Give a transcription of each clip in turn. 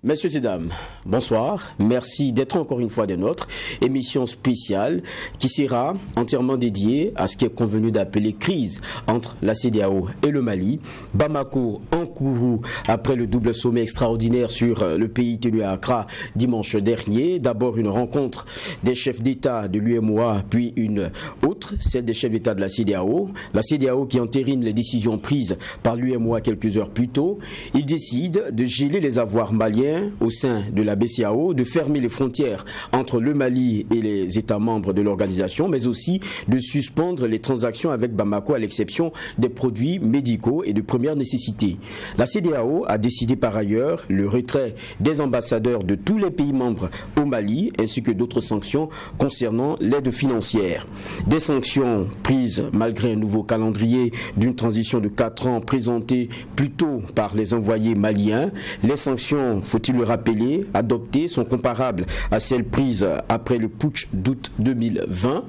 Messieurs et dames, bonsoir. Merci d'être encore une fois de notre émission spéciale qui sera entièrement dédiée à ce qui est convenu d'appeler crise entre la CEDEAO et le Mali. Bamako encouru après le double sommet extraordinaire sur le pays tenu à Accra dimanche dernier. D'abord une rencontre des chefs d'État de l'UEMOA, puis une autre, celle des chefs d'État de la CEDEAO. La CEDEAO qui entérine les décisions prises par l'UEMOA quelques heures plus tôt. Il décide de geler les avoirs maliens au sein de la BCEAO, de fermer les frontières entre le Mali et les États membres de l'organisation, mais aussi de suspendre les transactions avec Bamako à l'exception des produits médicaux et de première nécessité. La CEDEAO a décidé par ailleurs le retrait des ambassadeurs de tous les pays membres au Mali, ainsi que d'autres sanctions concernant l'aide financière. Des sanctions prises malgré un nouveau calendrier d'une transition de 4 ans présenté plus tôt par les envoyés maliens. Les sanctions, faut-il le rappeler, adoptées sont comparables à celles prises après le putsch d'août 2020.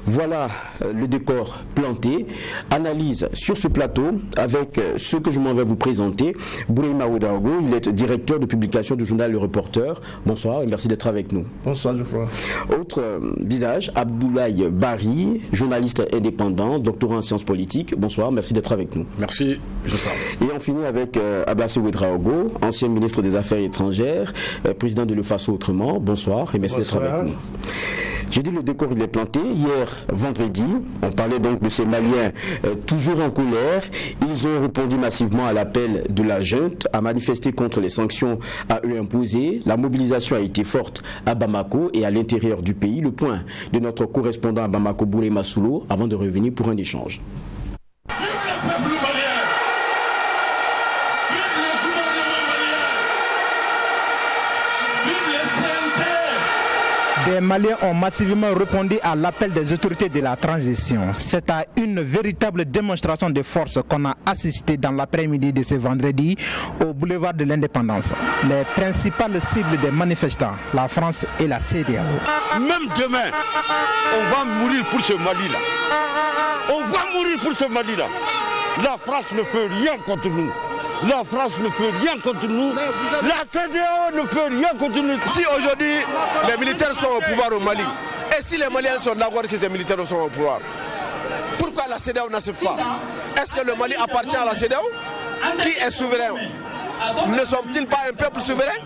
Voilà le décor planté. Analyse sur ce plateau avec ce que je m'en vais vous présenter. Bourema Ouedraogo, il est directeur de publication du journal Le Reporter. Bonsoir et merci d'être avec nous. Bonsoir, Geoffroy. Autre visage, Abdoulaye Bari, journaliste indépendant, doctorant en sciences politiques. Bonsoir, merci d'être avec nous. Merci, Geoffroy. Et on finit avec Abbas Ouedraogo, ancien ministre des Affaires étrangères, président de l'EFASO autrement. Bonsoir et merci d'être avec nous. J'ai dit le décor il est planté. Hier, vendredi, on parlait donc de ces Maliens toujours en colère. Ils ont répondu massivement à l'appel de la junte à manifester contre les sanctions à eux imposées. La mobilisation a été forte à Bamako et à l'intérieur du pays. Le point de notre correspondant à Bamako, Bourema Soulo, avant de revenir pour un échange. Les Maliens ont massivement répondu à l'appel des autorités de la transition. C'est à une véritable démonstration de force qu'on a assisté dans l'après-midi de ce vendredi au boulevard de l'Indépendance. Les principales cibles des manifestants, la France et la CEDEAO. Même demain, on va mourir pour ce Mali-là. On va mourir pour ce Mali-là. La France ne peut rien contre nous. La France ne peut rien contre nous. La CEDEAO ne peut rien contre nous. Si aujourd'hui les militaires sont au pouvoir au Mali, et si les Maliens sont d'accord que ces militaires sont au pouvoir, pourquoi la CEDEAO n'accepte pas? Est-ce que le Mali appartient à la CEDEAO? Qui est souverain? Ne sommes-ils pas un peuple souverain?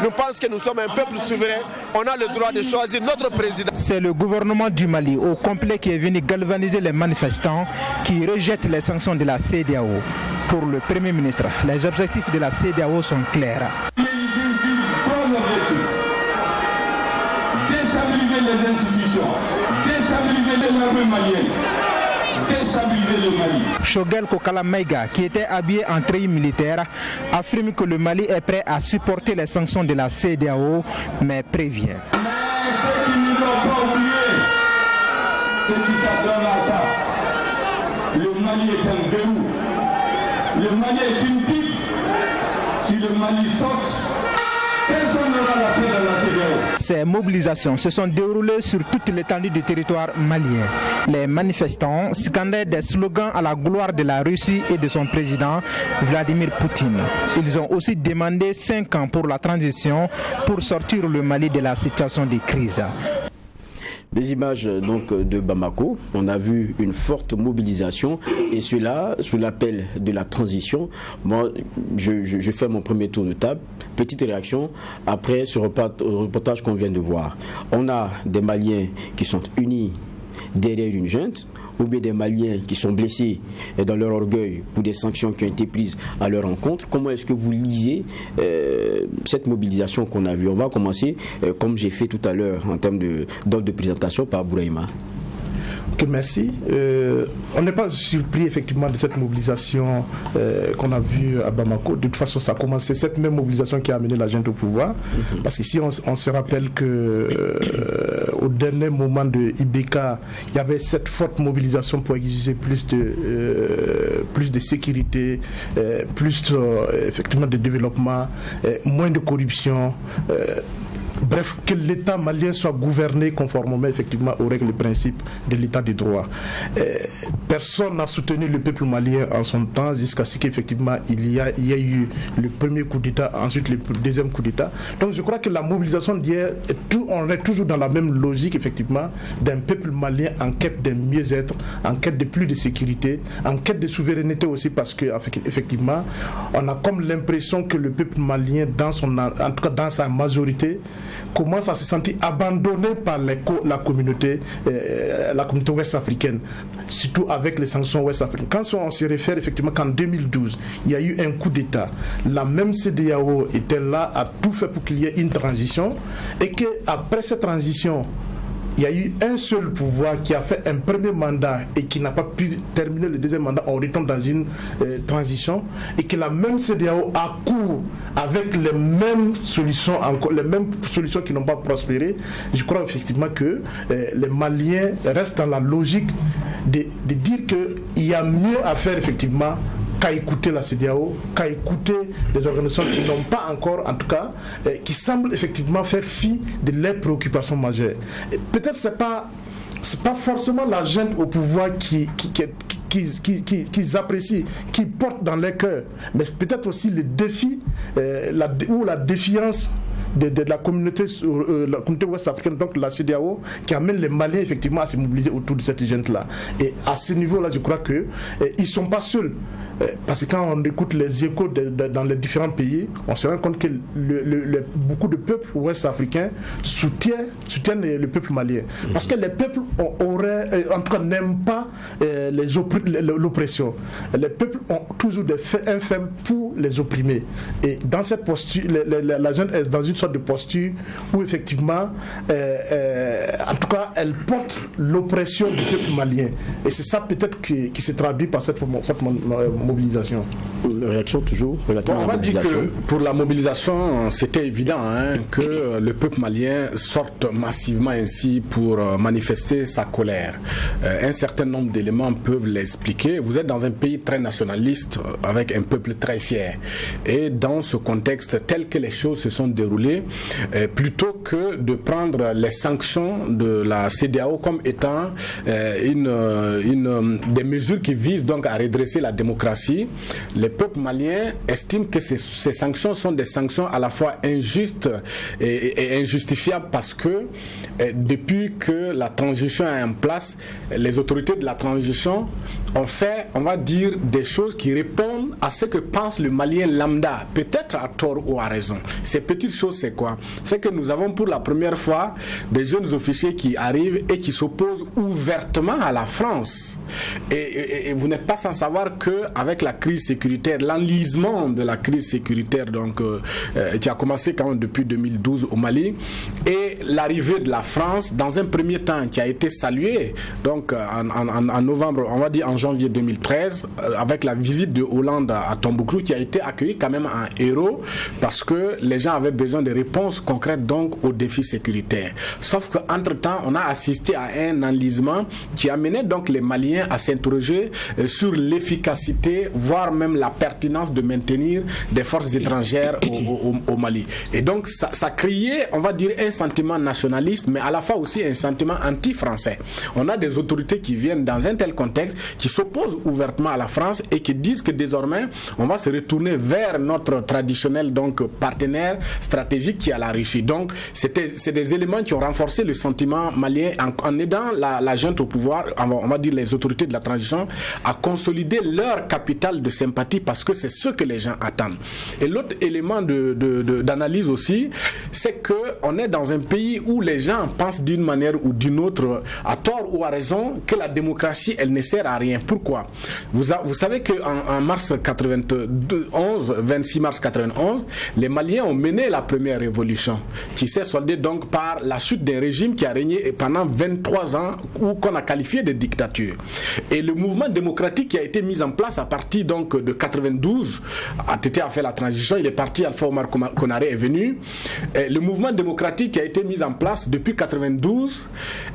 Nous pensons que nous sommes un peuple souverain. On a le droit de choisir notre président. C'est le gouvernement du Mali au complet qui est venu galvaniser les manifestants qui rejettent les sanctions de la CEDEAO. Pour le Premier ministre, les objectifs de la CEDEAO sont clairs. Déstabiliser les institutions, déstabiliser l'armée malienne. Choguel Kokala Maïga, qui était habillé en treillis militaire, affirme que le Mali est prêt à supporter les sanctions de la CEDEAO, mais prévient. Mais ceux qui ne l'ont pas oublié, ceux qui s'attendent à ça, le Mali est un verrou, le Mali est une pique. Si le Mali saute, personne n'aura la paix dans la CEDEAO. Ces mobilisations se sont déroulées sur toute l'étendue du territoire malien. Les manifestants scandaient des slogans à la gloire de la Russie et de son président Vladimir Poutine. Ils ont aussi demandé 5 ans pour la transition pour sortir le Mali de la situation de crise. Des images donc de Bamako, on a vu une forte mobilisation et cela sous l'appel de la transition. Moi, je fais mon premier tour de table. Petite réaction après ce reportage qu'on vient de voir. On a des Maliens qui sont unis derrière une junte, ou bien des Maliens qui sont blessés dans leur orgueil pour des sanctions qui ont été prises à leur encontre. Comment est-ce que vous lisez cette mobilisation qu'on a vue? On va commencer, comme j'ai fait tout à l'heure, en termes d'ordre de présentation par Bourema. Ok, merci. On n'est pas surpris effectivement de cette mobilisation qu'on a vue à Bamako. De toute façon, ça a commencé, cette même mobilisation qui a amené la junte au pouvoir. Parce qu'ici, on se rappelle qu'au dernier moment de Ibeka, il y avait cette forte mobilisation pour exiger plus de sécurité, plus effectivement de développement, moins de corruption. Bref, que l'État malien soit gouverné conformément effectivement aux règles et principes de l'État de droit. Personne n'a soutenu le peuple malien en son temps jusqu'à ce qu'effectivement il y a eu le premier coup d'État, ensuite le deuxième coup d'État. Donc je crois que la mobilisation d'hier, on est toujours dans la même logique effectivement d'un peuple malien en quête d'un mieux-être, en quête de plus de sécurité, en quête de souveraineté aussi, parce que effectivement on a comme l'impression que le peuple malien en tout cas dans sa majorité commence à se sentir abandonné par la communauté ouest-africaine, surtout avec les sanctions ouest-africaines. Quand on se réfère effectivement qu'en 2012, il y a eu un coup d'État, la même CEDEAO était là, a tout fait pour qu'il y ait une transition, et qu'après cette transition, il y a eu un seul pouvoir qui a fait un premier mandat et qui n'a pas pu terminer le deuxième mandat. On retombe dans une transition, et que la même CEDEAO a cours avec les mêmes solutions qui n'ont pas prospéré. Je crois effectivement que les Maliens restent dans la logique de dire qu'il y a mieux à faire effectivement qu'à écouter la CEDEAO, qu'à écouter des organisations qui n'ont pas encore, en tout cas, qui semblent effectivement faire fi de leurs préoccupations majeures. Et peut-être c'est pas forcément la junte au pouvoir qu'ils apprécient, qui portent dans leur cœur, mais peut-être aussi le défi ou la défiance de la communauté ouest-africaine, donc la CEDEAO, qui amène les Maliens effectivement à se mobiliser autour de cette gente-là. Et à ce niveau-là, je crois qu'ils ne sont pas seuls. Parce que quand on écoute les échos dans les différents pays, on se rend compte que beaucoup de peuples ouest-africains soutiennent le peuple malien. Parce que les peuples en tout cas, n'aiment pas l'oppression. Les peuples ont toujours un faible pour les opprimer. Et dans cette posture, la jeune est dans une sorte de posture où effectivement, en tout cas, elle porte l'oppression du peuple malien. Et c'est ça peut-être qui se traduit par cette mobilisation. La réaction toujours relativement on va dire que pour la mobilisation, c'était évident que le peuple malien sorte massivement ainsi pour manifester sa colère. Un certain nombre d'éléments peuvent l'expliquer. Vous êtes dans un pays très nationaliste avec un peuple très fier. Et dans ce contexte, tel que les choses se sont déroulées, plutôt que de prendre les sanctions de la CEDEAO comme étant des mesures qui visent donc à redresser la démocratie, les peuples maliens estiment que ces sanctions sont des sanctions à la fois injustes et injustifiables, parce que depuis que la transition est en place, les autorités de la transition ont fait, on va dire, des choses qui répondent à ce que pense le Malien lambda, peut-être à tort ou à raison. Ces petites choses, c'est quoi? C'est que nous avons pour la première fois des jeunes officiers qui arrivent et qui s'opposent ouvertement à la France. Et vous n'êtes pas sans savoir qu'avec la crise sécuritaire, l'enlisement de la crise sécuritaire donc, qui a commencé quand même depuis 2012 au Mali, et l'arrivée de la France dans un premier temps qui a été saluée donc, en novembre, on va dire en janvier 2013, avec la visite de Hollande à Tombouctou, qui a été accueilli quand même en héros, parce que les gens avaient besoin de réponses concrètes donc aux défis sécuritaires. Sauf qu'entre-temps, on a assisté à un enlisement qui amenait donc les Maliens à s'interroger sur l'efficacité, voire même la pertinence de maintenir des forces étrangères au Mali. Et donc ça créait, on va dire, un sentiment nationaliste, mais à la fois aussi un sentiment anti-français. On a des autorités qui viennent dans un tel contexte, qui s'opposent ouvertement à la France et qui disent que désormais on va se retourner vers notre traditionnel donc partenaire stratégique qui est la Russie. Donc c'est des éléments qui ont renforcé le sentiment malien en aidant la junte au pouvoir, on va dire les autorités de la transition, à consolider leur capital de sympathie, parce que c'est ce que les gens attendent. Et l'autre élément d'analyse aussi, c'est qu'on est dans un pays où les gens pensent d'une manière ou d'une autre, à tort ou à raison, que la démocratie, elle ne sert à rien. Pourquoi? Vous savez qu'en mars 91, 26 mars 91, les Maliens ont mené la première révolution, qui s'est soldée donc par la chute d'un régime qui a régné pendant 23 ans, ou qu'on a qualifié de dictature. Et le mouvement démocratique qui a été mis en place à partir donc de 92, ATT a fait la transition, il est parti, Alpha Omar Konaré est venu. Et le mouvement démocratique qui a été mis en place depuis 92,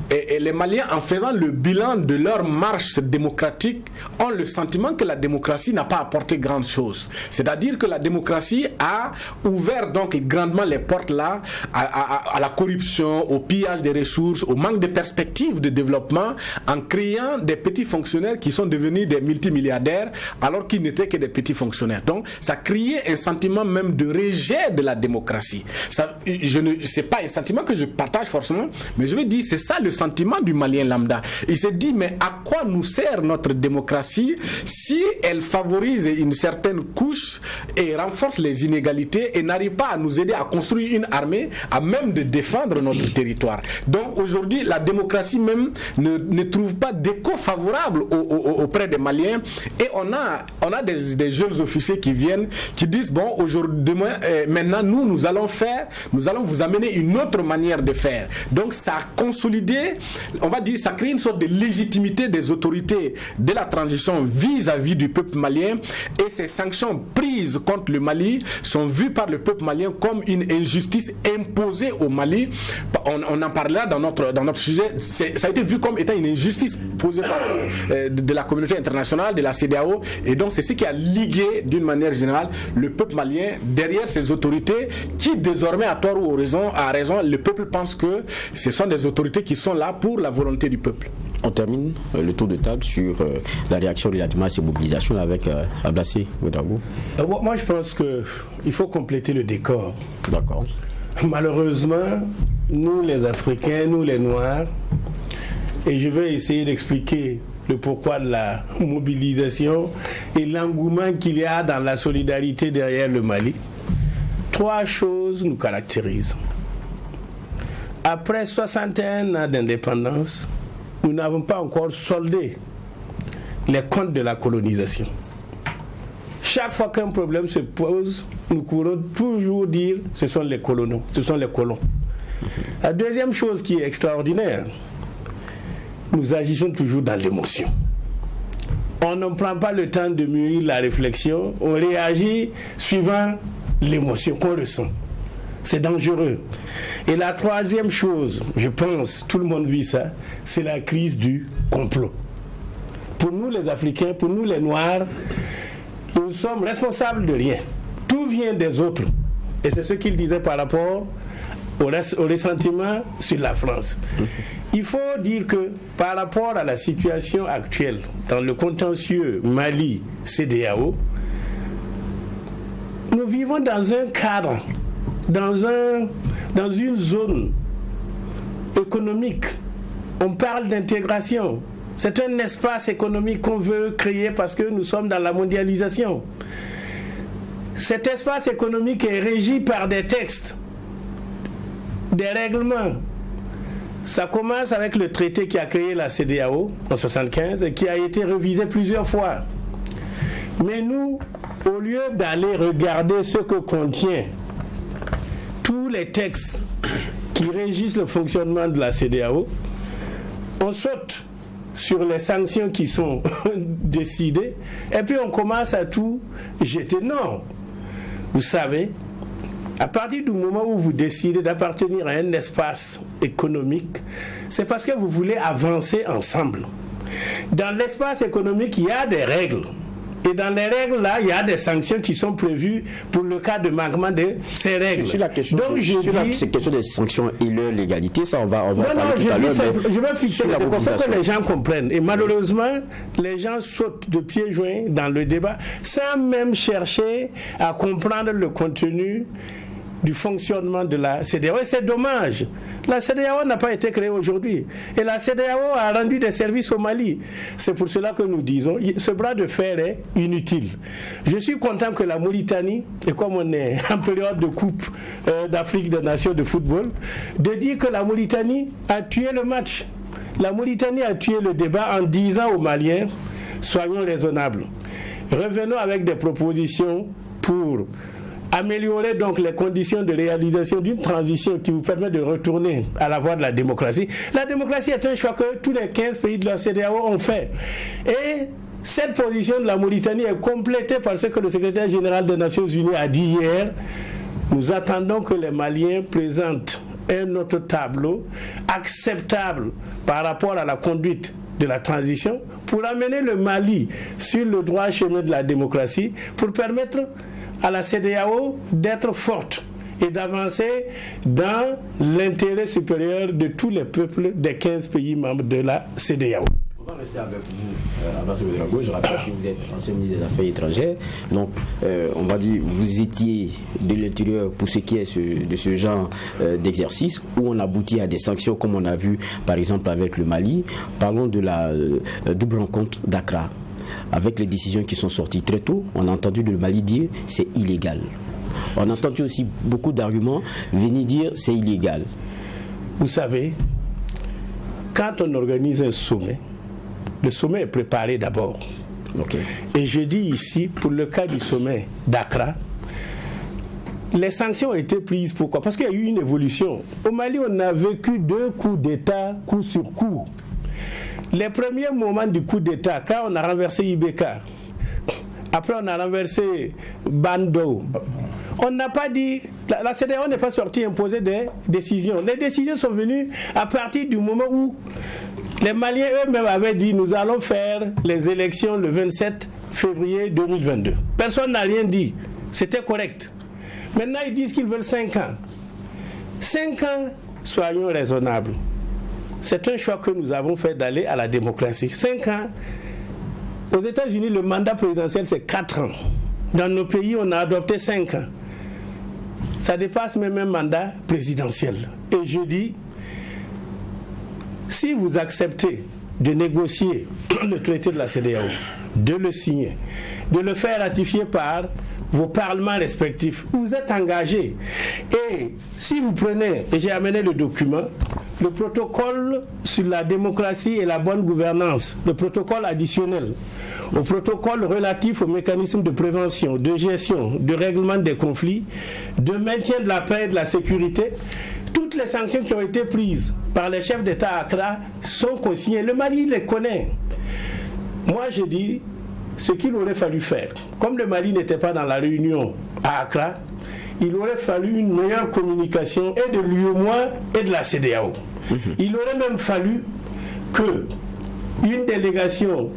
et les Maliens, en faisant le bilan de leur marche démocratique, ont le sentiment que la démocratie n'a pas apporté grande chose. C'est-à-dire que la démocratie a ouvert donc grandement justement les portes là à la corruption, au pillage des ressources, au manque de perspectives de développement, en créant des petits fonctionnaires qui sont devenus des multimilliardaires alors qu'ils n'étaient que des petits fonctionnaires. Donc ça créait un sentiment même de rejet de la démocrace. C'est pas un sentiment que je partage forcément, mais je veux dire, c'est ça le sentiment du Malien lambda. Il se dit, mais à quoi nous sert notre démocratie si elle favorise une certaine couche et renforce les inégalités et n'arrive pas à nous aider à construire une armée à même de défendre notre territoire. Donc aujourd'hui, la démocratie même ne trouve pas d'écho favorable auprès des Maliens, et on a des jeunes officiers qui viennent, qui disent, bon, aujourd'hui, maintenant, nous allons vous amener une autre manière de faire. Donc ça a consolidé, on va dire, ça crée une sorte de légitimité des autorités de la transition vis-à-vis du peuple malien, et ces sanctions prises contre le Mali sont vues par le peuple malien comme une injustice imposée au Mali. On en parlait là dans notre sujet, ça a été vu comme étant une injustice posée par de la communauté internationale, de la CEDEAO, et donc c'est ce qui a ligué d'une manière générale le peuple malien derrière ces autorités qui désormais, à tort ou à raison, le peuple pense que ce sont des autorités qui sont là pour la volonté du peuple. On termine le tour de table sur la réaction relativement à ces mobilisations avec Ablassé Ouedraogo. Moi, je pense qu'il faut compléter le décor. D'accord. Malheureusement, nous les Africains, nous les Noirs, et je vais essayer d'expliquer le pourquoi de la mobilisation et l'engouement qu'il y a dans la solidarité derrière le Mali. 3 choses nous caractérisent. Après 61 ans d'indépendance, nous n'avons pas encore soldé les comptes de la colonisation. Chaque fois qu'un problème se pose, nous courons toujours dire ce sont les colons, ce sont les colons. La deuxième chose qui est extraordinaire, nous agissons toujours dans l'émotion. On ne prend pas le temps de mûrir la réflexion, on réagit suivant l'émotion qu'on ressent. C'est dangereux. Et la troisième chose, je pense, tout le monde vit ça, c'est la crise du complot. Pour nous les Africains, pour nous les Noirs, nous sommes responsables de rien. Tout vient des autres. Et c'est ce qu'il disait par rapport au ressentiment sur la France. Il faut dire que par rapport à la situation actuelle, dans le contentieux Mali-CEDEAO, nous vivons dans un cadre, dans une zone économique. On parle d'intégration. C'est un espace économique qu'on veut créer parce que nous sommes dans la mondialisation. Cet espace économique est régi par des textes, des règlements. Ça commence avec le traité qui a créé la CEDEAO en 1975 et qui a été révisé plusieurs fois. Mais nous, au lieu d'aller regarder ce que contient tous les textes qui régissent le fonctionnement de la CEDEAO, on saute sur les sanctions qui sont décidées et puis on commence à tout jeter. Non, vous savez, à partir du moment où vous décidez d'appartenir à un espace économique, c'est parce que vous voulez avancer ensemble. Dans l'espace économique, il y a des règles. Et dans les règles, là, il y a des sanctions qui sont prévues pour le cas de manquement de ces règles. Sur la question, cette question des sanctions et leur légalité, ça, on va parler tout à l'heure. Je veux fixer les pour que les gens comprennent. Et malheureusement, les gens sautent de pieds joints dans le débat sans même chercher à comprendre le contenu du fonctionnement de la CEDEAO. Et c'est dommage. La CEDEAO n'a pas été créée aujourd'hui. Et la CEDEAO a rendu des services au Mali. C'est pour cela que nous disons, ce bras de fer est inutile. Je suis content que la Mauritanie, et comme on est en période de Coupe d'Afrique des Nations de football, de dire que la Mauritanie a tué le match. La Mauritanie a tué le débat en disant aux Maliens, soyons raisonnables. Revenons avec des propositions pour améliorer donc les conditions de réalisation d'une transition qui vous permet de retourner à la voie de la démocratie. La démocratie est un choix que tous les 15 pays de la CEDEAO ont fait. Et cette position de la Mauritanie est complétée par ce que le secrétaire général des Nations Unies a dit hier. Nous attendons que les Maliens présentent un autre tableau acceptable par rapport à la conduite de la transition pour amener le Mali sur le droit chemin de la démocratie, pour permettre à la CEDEAO d'être forte. et d'avancer dans l'intérêt supérieur de tous les peuples des 15 pays membres de la CEDEAO. On va rester avec vous, Abbas Ouedraogo. Je rappelle que vous êtes ancien ministre des Affaires étrangères. Donc, on va dire, vous étiez de l'intérieur pour ce qui est de ce genre d'exercice où on aboutit à des sanctions comme on a vu par exemple avec le Mali. Parlons de la double rencontre d'Accra. Avec les décisions qui sont sorties très tôt, on a entendu le Mali dire c'est illégal. On a entendu aussi beaucoup d'arguments venir dire c'est illégal. Vous savez, quand on organise un sommet, le sommet est préparé d'abord. Okay. Et je dis ici, pour le cas du sommet d'Accra, les sanctions ont été prises. Pourquoi? Parce qu'il y a eu une évolution. Au Mali, on a vécu 2 coups d'État, coup sur coup. Les premiers moments du coup d'État, quand on a renversé Ibeka, après on a renversé Bando, on n'a pas dit, la CEDEAO n'est pas sortie imposer des décisions. Les décisions sont venues à partir du moment où les Maliens eux-mêmes avaient dit nous allons faire les élections le 27 février 2022. Personne n'a rien dit. C'était correct. Maintenant, ils disent qu'ils veulent 5 ans. 5 ans, soyons raisonnables. C'est un choix que nous avons fait d'aller à la démocratie. 5 ans. Aux États-Unis, le mandat présidentiel, c'est 4 ans. Dans nos pays, on a adopté 5 ans. Ça dépasse même un mandat présidentiel. Et je dis, si vous acceptez de négocier le traité de la CEDEAO, de le signer, de le faire ratifier par vos parlements respectifs, vous êtes engagés. Et si vous prenez, et j'ai amené le document, le protocole sur la démocratie et la bonne gouvernance, le protocole additionnel, au protocole relatif aux mécanismes de prévention, de gestion, de règlement des conflits, de maintien de la paix et de la sécurité, toutes les sanctions qui ont été prises par les chefs d'État à Accra sont consignées. Le Mali les connaît. Moi, je dis ce qu'il aurait fallu faire. Comme le Mali n'était pas dans la réunion à Accra, il aurait fallu une meilleure communication et de l'UEMOA et de la CEDEAO. Il aurait même fallu que une délégation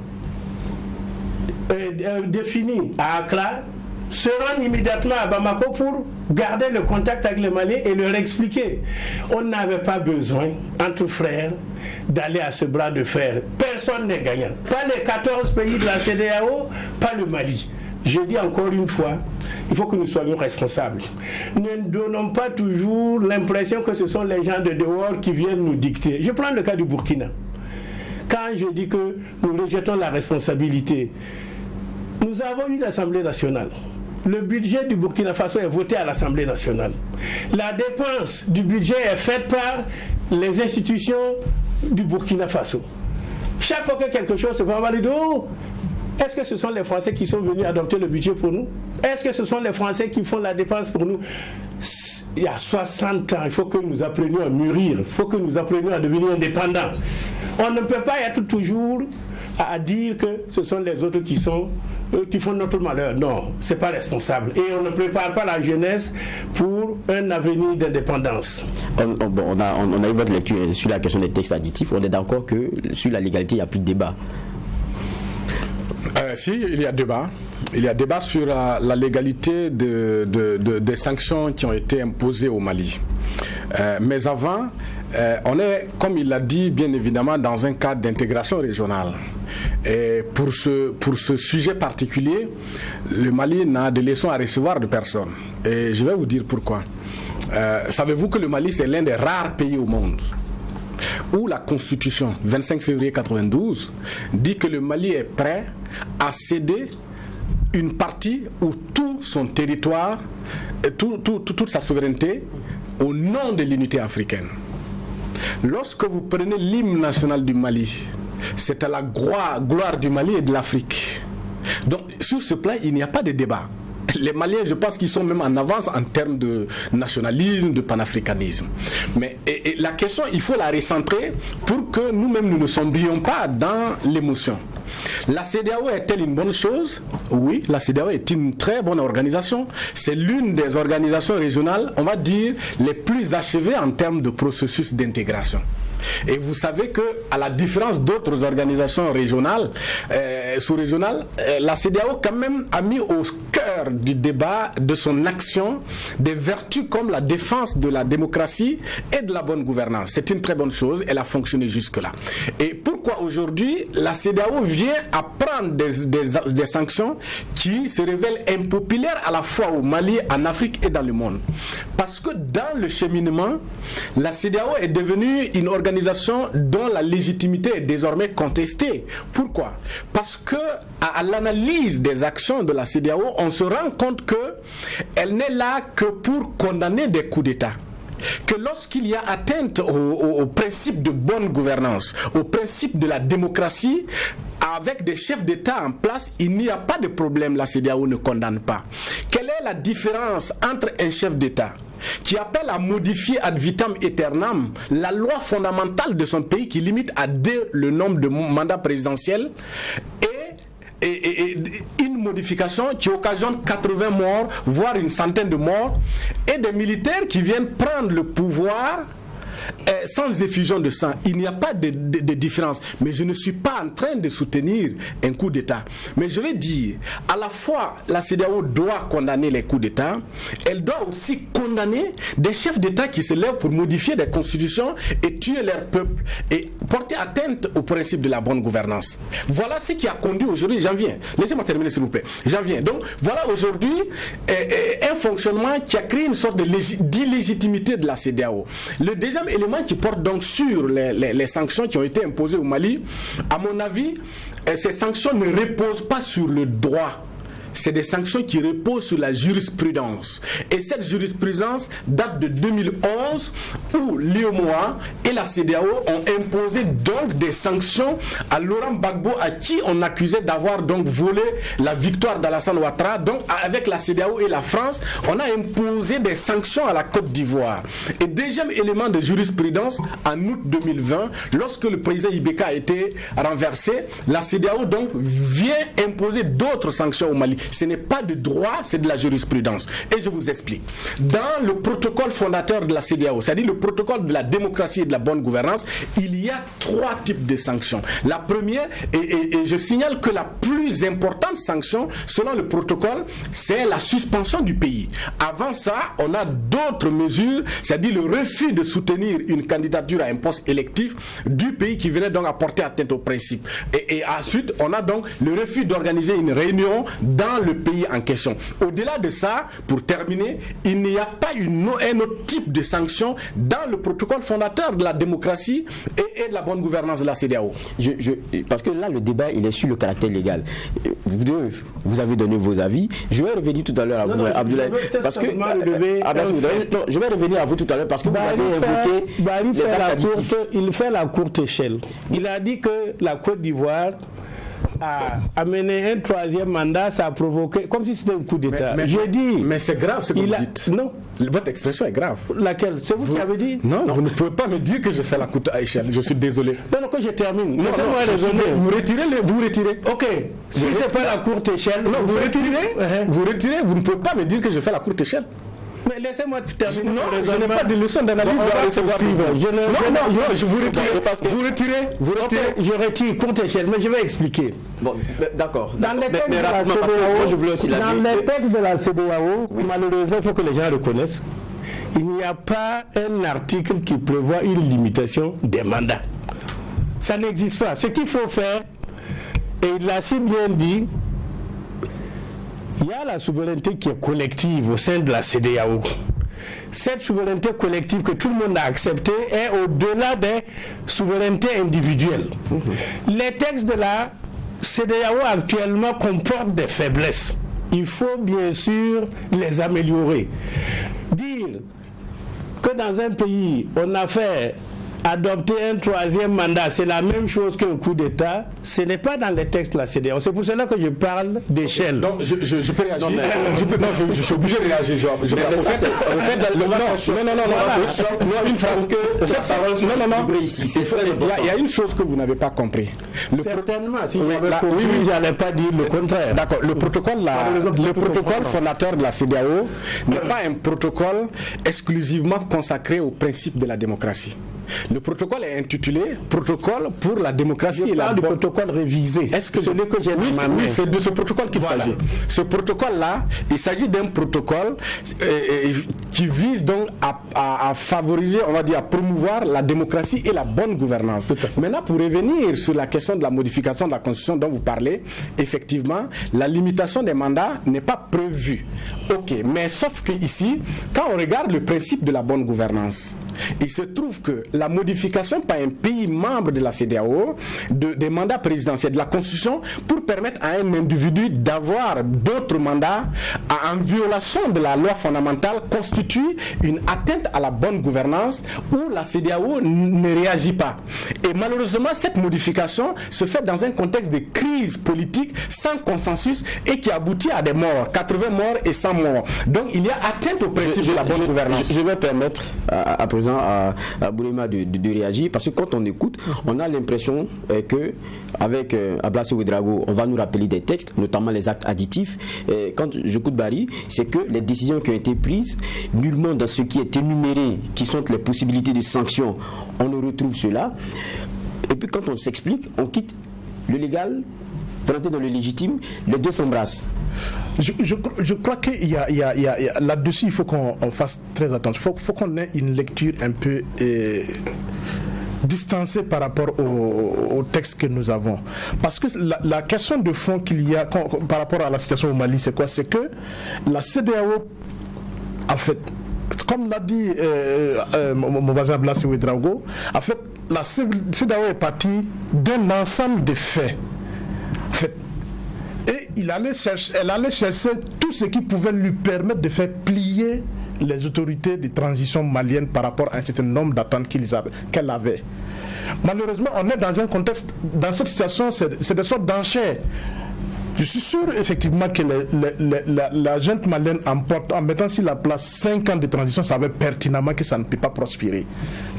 définie à Accra se rende immédiatement à Bamako pour garder le contact avec les Maliens et leur expliquer. On n'avait pas besoin, entre frères, d'aller à ce bras de fer. Personne n'est gagnant. Pas les 14 pays de la CEDEAO, pas le Mali. Je dis encore une fois, il faut que nous soyons responsables. Ne donnons pas toujours l'impression que ce sont les gens de dehors qui viennent nous dicter. Je prends le cas du Burkina. Quand je dis que nous rejetons la responsabilité, nous avons eu l'Assemblée nationale. Le budget du Burkina Faso est voté à l'Assemblée nationale. La dépense du budget est faite par les institutions du Burkina Faso. Chaque fois que quelque chose se passe, on va dire, oh, est-ce que ce sont les Français qui sont venus adopter le budget pour nous? Est-ce que ce sont les Français qui font la dépense pour nous? Il y a 60 ans, il faut que nous apprenions à mûrir, il faut que nous apprenions à devenir indépendants. On ne peut pas être toujours à dire que ce sont les autres qui font notre malheur. Non, ce n'est pas responsable. Et on ne prépare pas la jeunesse pour un avenir d'indépendance. On a eu votre lecture sur la question des textes additifs. On est d'accord que sur la légalité, il n'y a plus de débat. Si, il y a débat. Il y a débat sur la légalité des sanctions qui ont été imposées au Mali. Mais avant, on est, comme il l'a dit, bien évidemment, dans un cadre d'intégration régionale. Et pour ce sujet particulier, le Mali n'a de leçons à recevoir de personne. Et je vais vous dire pourquoi. Savez-vous que le Mali, c'est l'un des rares pays au monde où la Constitution, 25 février 92, dit que le Mali est prêt à céder une partie ou tout son territoire, toute sa souveraineté au nom de l'unité africaine. Lorsque vous prenez l'hymne national du Mali, c'est à la gloire du Mali et de l'Afrique. Donc sur ce plan, il n'y a pas de débat. Les Maliens, je pense qu'ils sont même en avance en termes de nationalisme, de panafricanisme. Mais et la question, il faut la recentrer pour que nous-mêmes, nous ne sombrions pas dans l'émotion. La CEDEAO est-elle une bonne chose? Oui, la CEDEAO est une très bonne organisation. C'est l'une des organisations régionales, on va dire, les plus achevées en termes de processus d'intégration. Et vous savez que, à la différence d'autres organisations régionales, sous-régionales, la CEDEAO quand même a mis au cœur du débat de son action des vertus comme la défense de la démocratie et de la bonne gouvernance. C'est une très bonne chose, elle a fonctionné jusque-là. Et pourquoi aujourd'hui la CEDEAO vient à prendre des sanctions qui se révèlent impopulaires à la fois au Mali, en Afrique et dans le monde? Parce que dans le cheminement, la CEDEAO est devenue une organisation dont la légitimité est désormais contestée. Pourquoi? Parce que à l'analyse des actions de la CEDEAO, on se rend compte qu'elle n'est là que pour condamner des coups d'État. Que lorsqu'il y a atteinte au principe de bonne gouvernance, au principe de la démocratie, avec des chefs d'État en place, il n'y a pas de problème, la CEDEAO ne condamne pas. Quelle est la différence entre un chef d'État qui appelle à modifier ad vitam aeternam la loi fondamentale de son pays qui limite à 2 le nombre de mandats présidentiels et une modification qui occasionne 80 morts, voire une centaine de morts, et des militaires qui viennent prendre le pouvoir sans effusion de sang? Il n'y a pas de différence. Mais je ne suis pas en train de soutenir un coup d'État. Mais je vais dire, à la fois, la CEDEAO doit condamner les coups d'État, elle doit aussi condamner des chefs d'État qui se lèvent pour modifier des constitutions et tuer leur peuple et porter atteinte au principe de la bonne gouvernance. Voilà ce qui a conduit aujourd'hui, j'en viens, laissez-moi terminer s'il vous plaît, j'en viens. Donc voilà aujourd'hui un fonctionnement qui a créé une sorte d'illégitimité de la CEDEAO. Le deuxième élément qui porte donc sur les sanctions qui ont été imposées au Mali, à mon avis, ces sanctions ne reposent pas sur le droit. C'est des sanctions qui reposent sur la jurisprudence. Et cette jurisprudence date de 2011 où l'UEMOA et la CEDEAO ont imposé donc des sanctions à Laurent Gbagbo, à qui on accusait d'avoir donc volé la victoire d'Alassane Ouattara. Donc avec la CEDEAO et la France, on a imposé des sanctions à la Côte d'Ivoire. Et deuxième élément de jurisprudence, en août 2020, lorsque le président Ibeka a été renversé, la CEDEAO donc vient imposer d'autres sanctions au Mali. Ce n'est pas de droit, c'est de la jurisprudence. Et je vous explique. Dans le protocole fondateur de la CEDEAO, c'est-à-dire le protocole de la démocratie et de la bonne gouvernance, il y a 3 types de sanctions. La première, et je signale que la plus importante sanction, selon le protocole, c'est la suspension du pays. Avant ça, on a d'autres mesures, c'est-à-dire le refus de soutenir une candidature à un poste électif du pays qui venait donc apporter atteinte au principe. Et ensuite, on a donc le refus d'organiser une réunion dans le pays en question. Au-delà de ça, pour terminer, il n'y a pas un autre type de sanction dans le protocole fondateur de la démocratie et de la bonne gouvernance de la CEDEAO. Parce que là, le débat, il est sur le caractère légal. Vous avez donné vos avis. Je vais revenir tout à l'heure à vous, Abdoulaye. Parce que je vais revenir à vous tout à l'heure parce que vous avez évoqué il fait la courte échelle. Il a dit que la Côte d'Ivoire a amené un 3e mandat, ça a provoqué, comme si c'était un coup d'État. Mais c'est grave ce que vous dites. Non. Votre expression est grave. Laquelle? C'est vous qui avez dit? Non, vous ne pouvez pas me dire que je fais la courte échelle. Je suis désolé. Non, que je termine. Laissez-moi raisonner. Vous retirez. Ok. Si c'est pas la courte échelle, non, vous retirez. Vous ne pouvez pas me dire que je fais la courte échelle. Mais laissez-moi terminer. Non, je n'ai pas de leçon d'analyse à recevoir. Je vous retire. Vous retirez. Je retire courte échelle, mais je vais expliquer. Bon, d'accord. Dans les textes de la CEDEAO, malheureusement, il faut que les gens reconnaissent, il n'y a pas un article qui prévoit une limitation des mandats. Ça n'existe pas. Ce qu'il faut faire, et il l'a si bien dit, il y a la souveraineté qui est collective au sein de la CEDEAO. Cette souveraineté collective que tout le monde a acceptée est au-delà des souverainetés individuelles. Les textes de la CEDEAO actuellement comportent des faiblesses. Il faut bien sûr les améliorer. Dire que dans un pays, on a fait adopter un 3e mandat, c'est la même chose qu'un coup d'État, ce n'est pas dans les textes de la CEDEAO. C'est pour cela que je parle d'échelle. Donc, je peux réagir. Je suis obligé de réagir. Il y a une chose que vous n'avez pas compris. Certainement, si je n'allais pas dire le contraire. D'accord. Le protocole fondateur de la CEDEAO n'est pas un protocole exclusivement consacré au principe de la démocratie. Le protocole est intitulé Protocole pour la démocratie et la bonne... protocole révisé. Est-ce que celui que j'ai oui, dans ma main. Oui, c'est de ce protocole qu'il Voilà. s'agit. Ce protocole-là, il s'agit d'un protocole qui vise donc à favoriser, on va dire, à promouvoir la démocratie et la bonne gouvernance. Maintenant, pour revenir sur la question de la modification de la Constitution dont vous parlez, effectivement, la limitation des mandats n'est pas prévue. Ok, mais sauf que ici, quand on regarde le principe de la bonne gouvernance, il se trouve que la modification par un pays membre de la CEDEAO des mandats présidentiels de la Constitution pour permettre à un individu d'avoir d'autres mandats en violation de la loi fondamentale constitue une atteinte à la bonne gouvernance où la CEDEAO ne réagit pas. Et malheureusement, cette modification se fait dans un contexte de crise politique sans consensus et qui aboutit à des morts, 80 morts et 100 morts. Donc il y a atteinte au principe de la bonne gouvernance. Je vais permettre à présent à Boulema de réagir, parce que quand on écoute, on a l'impression que avec Ablasse Ouedraogo, on va nous rappeler des textes, notamment les actes additifs. Quand j'écoute Barry, c'est que les décisions qui ont été prises, nullement dans ce qui est énuméré, qui sont les possibilités de sanctions, on ne retrouve cela. Et puis quand on s'explique, on quitte le légal pour entrer dans le légitime, les deux s'embrassent. Je crois qu'il y a là-dessus, il faut qu'on fasse très attention. Il faut qu'on ait une lecture un peu distancée par rapport au texte que nous avons. Parce que la question de fond qu'il y a par rapport à la situation au Mali, c'est quoi? C'est que la CEDEAO, en fait, comme l'a dit mon voisin Ablasse Ouedraogo, en fait, la CEDEAO est partie d'un ensemble de faits. En fait, et elle allait chercher tout ce qui pouvait lui permettre de faire plier les autorités de transition maliennes par rapport à un certain nombre d'attentes qu'elle avait. Malheureusement, on est dans un contexte, dans cette situation, c'est des sortes d'enchères. Je suis sûr effectivement que la junte malienne en mettant sur la place 5 ans de transition, savait pertinemment que ça ne peut pas prospérer.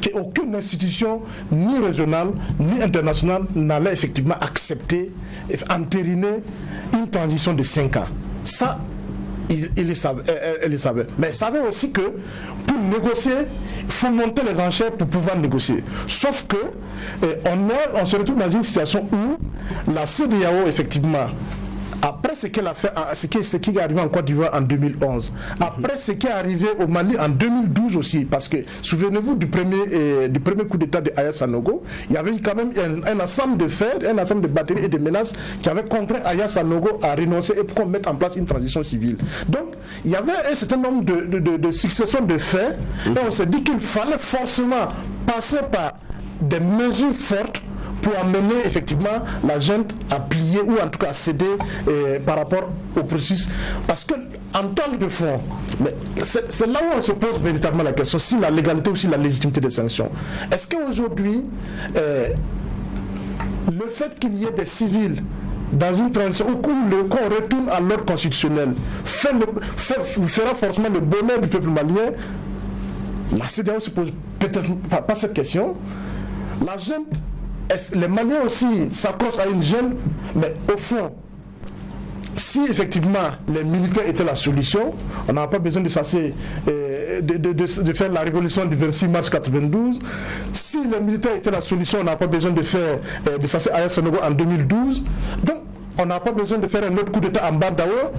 Qu'aucune institution, ni régionale, ni internationale, n'allait effectivement accepter et entériner une transition de 5 ans. Ça, elle le savait. Mais elle savait aussi que pour négocier, il faut monter les enchères pour pouvoir négocier. Sauf que on se retrouve dans une situation où la CEDEAO, effectivement, après ce qu'elle a fait, ce qui est arrivé en Côte d'Ivoire en 2011, après ce qui est arrivé au Mali en 2012 aussi, parce que souvenez-vous du premier coup d'État de Aya Sanogo, il y avait quand même un ensemble de faits, un ensemble de batteries et de menaces qui avaient contraint Aya Sanogo à renoncer et pour qu'on mette en place une transition civile. Donc il y avait un certain nombre de successions de faits et on s'est dit qu'il fallait forcément passer par des mesures fortes pour amener effectivement la junte à plier ou en tout cas à céder par rapport au processus. Parce que en termes de fond, c'est là où on se pose véritablement la question, si la légalité ou si la légitimité des sanctions. Est-ce qu'aujourd'hui, le fait qu'il y ait des civils dans une transition où qu'on retourne à l'ordre constitutionnel fera forcément le bonheur du peuple malien? La CEDEAO se pose peut-être pas cette question. La junte, les Maliens aussi s'accrochent à une jeune, mais au fond, si effectivement les militaires étaient la solution, on n'a pas besoin de faire la révolution du 26 mars 92. Si les militaires étaient la solution, on n'a pas besoin de faire de chasser Aya Sanogo en 2012. Donc, on n'a pas besoin de faire un autre coup d'État en Badawo.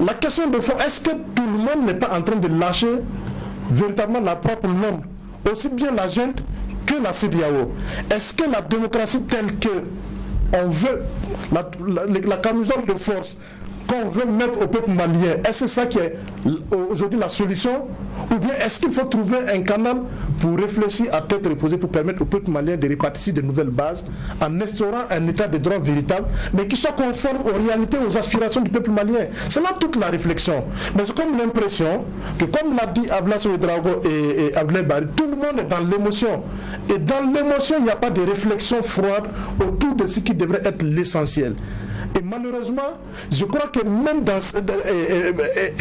La question de fond, est-ce que tout le monde n'est pas en train de lâcher véritablement la propre norme, aussi bien la junte que la CEDEAO? Est-ce que la démocratie telle que on veut, la camisole de force qu'on veut mettre au peuple malien, est-ce que c'est ça qui est aujourd'hui la solution? Ou bien est-ce qu'il faut trouver un canal pour réfléchir à tête reposée pour permettre au peuple malien de répartir de nouvelles bases en instaurant un état de droit véritable, mais qui soit conforme aux réalités, aux aspirations du peuple malien? C'est là toute la réflexion. Mais j'ai comme l'impression que, comme l'a dit Ablasse Ouedraogo et Abdoulaye Barry, tout le monde est dans l'émotion. Et dans l'émotion, il n'y a pas de réflexion froide autour de ce qui devrait être l'essentiel. Et malheureusement, je crois que même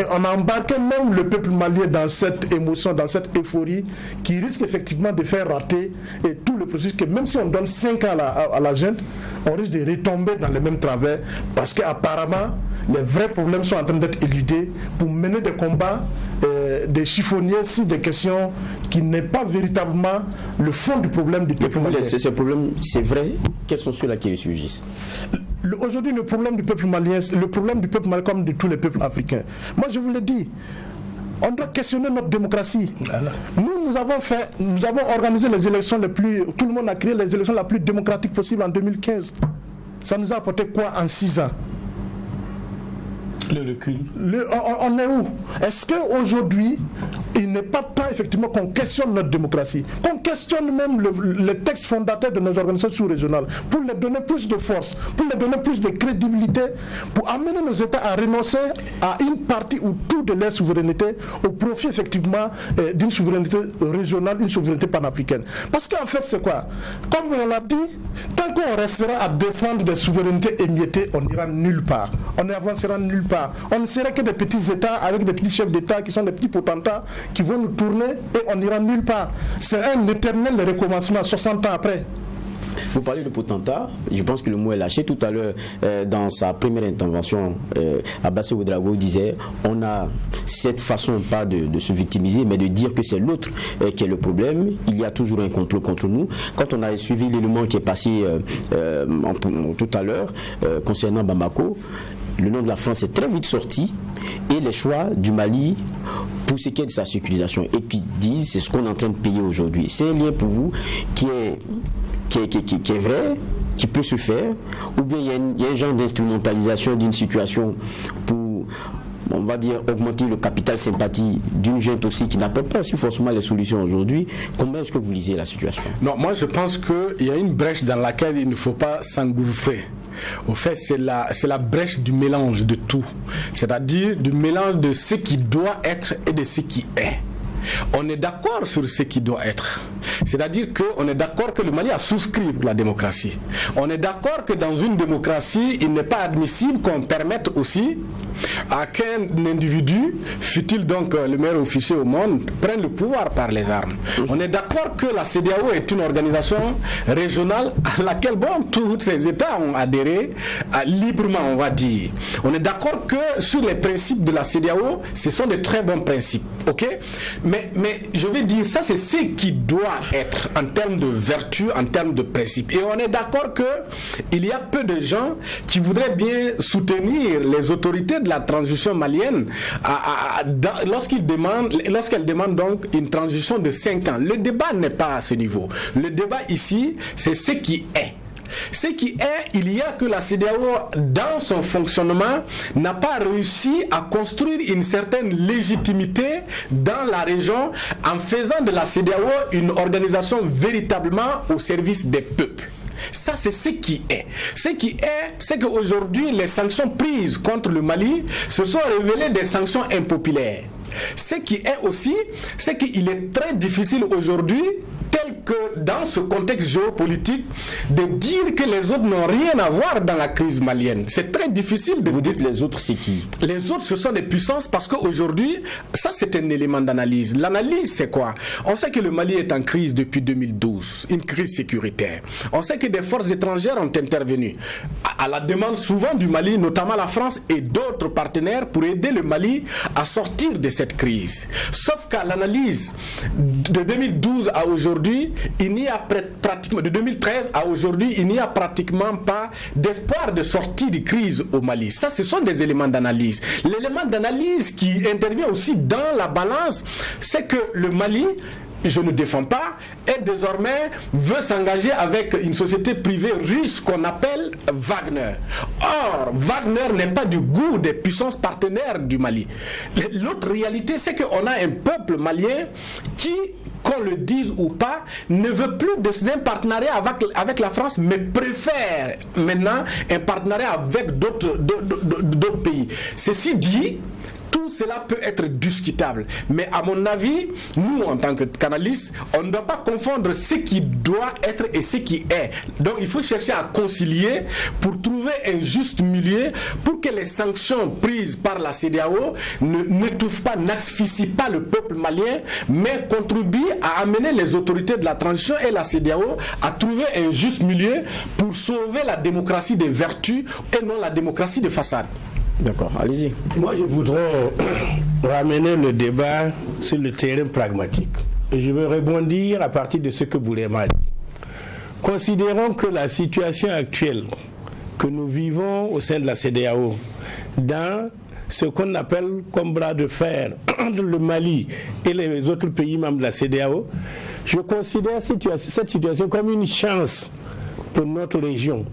on a embarqué même le peuple malien dans cette émotion, dans cette euphorie, qui risque effectivement de faire rater et tout le processus, que même si on donne 5 ans à la junte, on risque de retomber dans les mêmes travers, parce qu'apparemment, les vrais problèmes sont en train d'être éludés pour mener des combats des chiffonniers sur des questions qui n'est pas véritablement le fond du problème du peuple malien. Ces problèmes, c'est vrai, quels sont ceux-là qui les surgissent? Aujourd'hui, le problème du peuple malien, comme de tous les peuples africains. Moi, je vous l'ai dit, on doit questionner notre démocratie. Voilà. Nous avons organisé les élections tout le monde a créé les élections les plus démocratiques possibles en 2015. Ça nous a apporté quoi en 6 ans? Le recul. On est où? Est-ce qu'aujourd'hui, il n'est pas temps effectivement qu'on questionne notre démocratie, qu'on questionne même les textes fondateurs de nos organisations sous-régionales pour leur donner plus de force, pour leur donner plus de crédibilité, pour amener nos États à renoncer à une partie ou tout de leur souveraineté au profit effectivement d'une souveraineté régionale, une souveraineté panafricaine. Parce qu'en fait, c'est quoi? Comme on l'a dit, tant qu'on restera à défendre des souverainetés émiettées, on n'ira nulle part. On n'avancera nulle part. On ne serait que des petits États avec des petits chefs d'État qui sont des petits potentats qui vont nous tourner et on n'ira nulle part. C'est un éternel recommencement 60 ans après. Vous parlez de potentat, je pense que le mot est lâché. Tout à l'heure, dans sa première intervention, Abassé Ouedraogo disait on a cette façon, pas de se victimiser, mais de dire que c'est l'autre qui est le problème. Il y a toujours un complot contre nous. Quand on a suivi l'élément qui est passé tout à l'heure concernant Bamako, le nom de la France est très vite sorti et les choix du Mali pour ce qui est de sa sécurisation et qui disent c'est ce qu'on est en train de payer aujourd'hui. C'est un lien pour vous qui est vrai, qui peut se faire, ou bien il y a un genre d'instrumentalisation d'une situation pour, on va dire, augmenter le capital sympathie d'une junte aussi qui n'apporte pas aussi forcément les solutions aujourd'hui. Comment est-ce que vous lisez la situation? Non, moi je pense qu'il y a une brèche dans laquelle il ne faut pas s'engouffrer. Au fait, c'est la brèche du mélange de tout. C'est-à-dire du mélange de ce qui doit être et de ce qui est. On est d'accord sur ce qui doit être. C'est-à-dire qu'on est d'accord que le Mali a souscrit pour la démocratie. On est d'accord que dans une démocratie, il n'est pas admissible qu'on permette aussi à qu'un individu, fût-il donc le meilleur officier au monde, prenne le pouvoir par les armes. On est d'accord que la CEDEAO est une organisation régionale à laquelle, tous ces États ont adhéré librement, on va dire. On est d'accord que sur les principes de la CEDEAO, ce sont de très bons principes. Ok? Mais je vais dire, ça c'est ce qui doit être en termes de vertu, en termes de principe. Et on est d'accord qu'il y a peu de gens qui voudraient bien soutenir les autorités de la transition malienne lorsqu'elles demandent donc une transition de 5 ans. Le débat n'est pas à ce niveau. Le débat ici, c'est ce qui est. Ce qui est, il y a que la CEDEAO, dans son fonctionnement, n'a pas réussi à construire une certaine légitimité dans la région en faisant de la CEDEAO une organisation véritablement au service des peuples. Ça, c'est ce qui est. Ce qui est, c'est qu'aujourd'hui, les sanctions prises contre le Mali se sont révélées des sanctions impopulaires. Ce qui est aussi, c'est qu'il est très difficile aujourd'hui, tel que dans ce contexte géopolitique, de dire que les autres n'ont rien à voir dans la crise malienne. C'est très difficile de... Vous dites les autres, c'est qui? Les autres, ce sont des puissances parce qu'aujourd'hui, ça c'est un élément d'analyse. L'analyse, c'est quoi? On sait que le Mali est en crise depuis 2012, une crise sécuritaire. On sait que des forces étrangères ont intervenu à la demande souvent du Mali, notamment la France et d'autres partenaires pour aider le Mali à sortir de cette crise. Sauf qu'à l'analyse de 2012 à aujourd'hui, il n'y a pratiquement, de 2013 à aujourd'hui, il n'y a pratiquement pas d'espoir de sortie de crise au Mali. Ça, ce sont des éléments d'analyse. L'élément d'analyse qui intervient aussi dans la balance, c'est que le Mali, je ne défends pas, et désormais veut s'engager avec une société privée russe qu'on appelle Wagner. Or, Wagner n'est pas du goût des puissances partenaires du Mali. L'autre réalité, c'est qu'on a un peuple malien qui, qu'on le dise ou pas, ne veut plus d'un partenariat avec la France, mais préfère maintenant un partenariat avec d'autres pays. Ceci dit, tout cela peut être discutable. Mais à mon avis, nous, en tant que canalistes, on ne doit pas confondre ce qui doit être et ce qui est. Donc, il faut chercher à concilier pour trouver un juste milieu pour que les sanctions prises par la CEDEAO n'étouffent pas, n'asphyxient pas le peuple malien, mais contribuent à amener les autorités de la transition et la CEDEAO à trouver un juste milieu pour sauver la démocratie des vertus et non la démocratie de façade. D'accord, allez-y. Moi, je voudrais ramener le débat sur le terrain pragmatique. Et je veux rebondir à partir de ce que Boulema a dit. Considérons que la situation actuelle que nous vivons au sein de la CEDEAO, dans ce qu'on appelle comme bras de fer entre le Mali et les autres pays membres de la CEDEAO, je considère cette situation comme une chance pour notre région.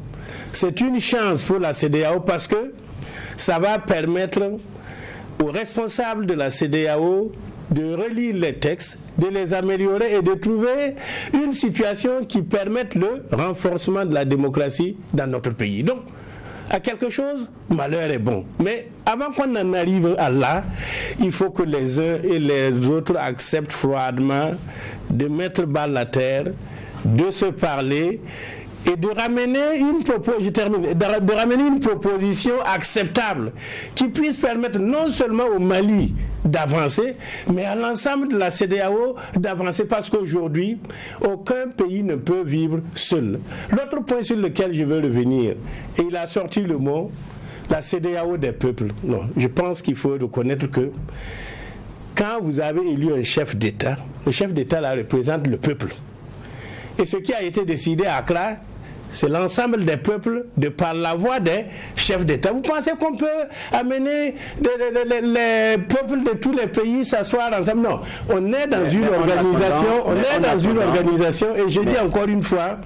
C'est une chance pour la CEDEAO parce que ça va permettre aux responsables de la CEDEAO de relire les textes, de les améliorer et de trouver une situation qui permette le renforcement de la démocratie dans notre pays. Donc, à quelque chose, malheur est bon. Mais avant qu'on en arrive à là, il faut que les uns et les autres acceptent froidement de mettre balle à terre, de se parler et de ramener une proposition acceptable qui puisse permettre non seulement au Mali d'avancer, mais à l'ensemble de la CEDEAO d'avancer, parce qu'aujourd'hui, aucun pays ne peut vivre seul. L'autre point sur lequel je veux revenir, et il a sorti le mot, la CEDEAO des peuples. Non, je pense qu'il faut reconnaître que quand vous avez élu un chef d'État, le chef d'État là représente le peuple. Et ce qui a été décidé à Accra, c'est l'ensemble des peuples de par la voix des chefs d'État. Vous pensez qu'on peut amener les peuples de tous les pays s'asseoir ensemble? Non, on est dans une organisation, et je dis encore une fois,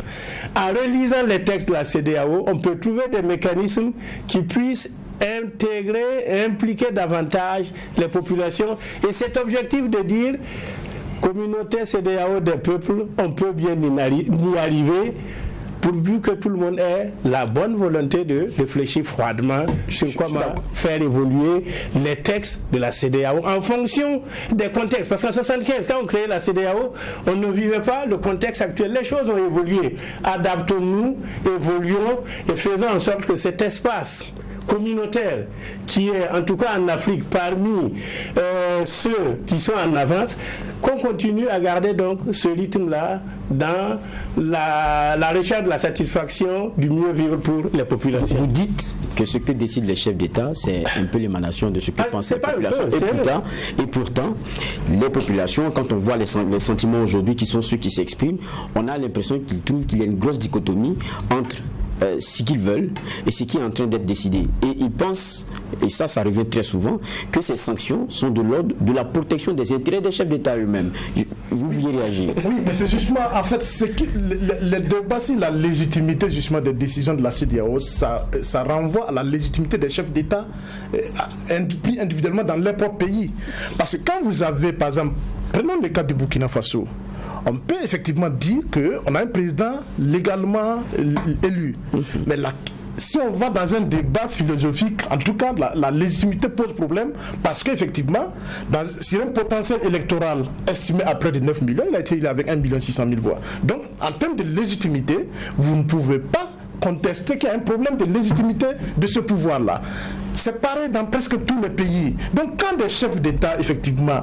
en relisant les textes de la CEDEAO, on peut trouver des mécanismes qui puissent intégrer, impliquer davantage les populations. Et cet objectif de dire communauté CEDEAO des peuples, on peut bien y arriver, pourvu que tout le monde ait la bonne volonté de réfléchir froidement sur comment faire évoluer les textes de la CEDEAO en fonction des contextes. Parce qu'en 1975, quand on créait la CEDEAO, on ne vivait pas le contexte actuel. Les choses ont évolué. Adaptons-nous, évoluons et faisons en sorte que cet espace communautaire qui est en tout cas en Afrique parmi ceux qui sont en avance, qu'on continue à garder donc ce rythme-là dans la recherche de la satisfaction du mieux vivre pour les populations. Vous dites que ce que décident les chefs d'État, c'est un peu l'émanation de ce que pensent les populations. Et pourtant, les populations, quand on voit les sentiments aujourd'hui qui sont ceux qui s'expriment, on a l'impression qu'ils trouvent qu'il y a une grosse dichotomie entre ce qu'ils veulent et ce qui est en train d'être décidé. Et ils pensent, et ça revient très souvent, que ces sanctions sont de l'ordre de la protection des intérêts des chefs d'État eux-mêmes. Vous vouliez réagir? Oui, mais c'est justement, en fait, le débat sur la légitimité justement des décisions de la CEDEAO, ça renvoie à la légitimité des chefs d'État pris individuellement dans leur propre pays. Parce que quand vous avez, par exemple, prenons le cas du Burkina Faso, on peut effectivement dire qu'on a un président légalement élu. Mais si on va dans un débat philosophique, en tout cas, la légitimité pose problème parce qu'effectivement, sur un potentiel électoral estimé à près de 9 millions, il a été élu avec 1 600 000 voix. Donc, en termes de légitimité, vous ne pouvez pas contester qu'il y a un problème de légitimité de ce pouvoir-là. C'est pareil dans presque tous les pays. Donc quand des chefs d'État, effectivement,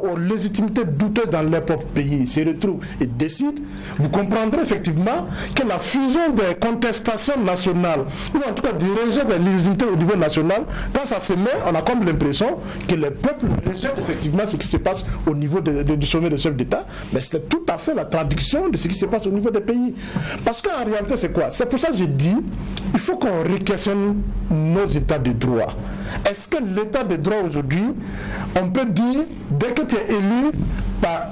ont légitimité douteuse dans leur propre pays, se retrouvent et décident, vous comprendrez effectivement que la fusion des contestations nationales, ou en tout cas du rejet de légitimité au niveau national, quand ça se met, on a comme l'impression que le peuple rejette effectivement ce qui se passe au niveau du sommet des chefs d'État, mais c'est tout à fait la traduction de ce qui se passe au niveau des pays. Parce qu'en réalité, c'est quoi? C'est pour ça que j'ai dit, il faut qu'on re-questionne nos états de droit. Est-ce que l'état de droit aujourd'hui, on peut dire, dès que tu es élu par,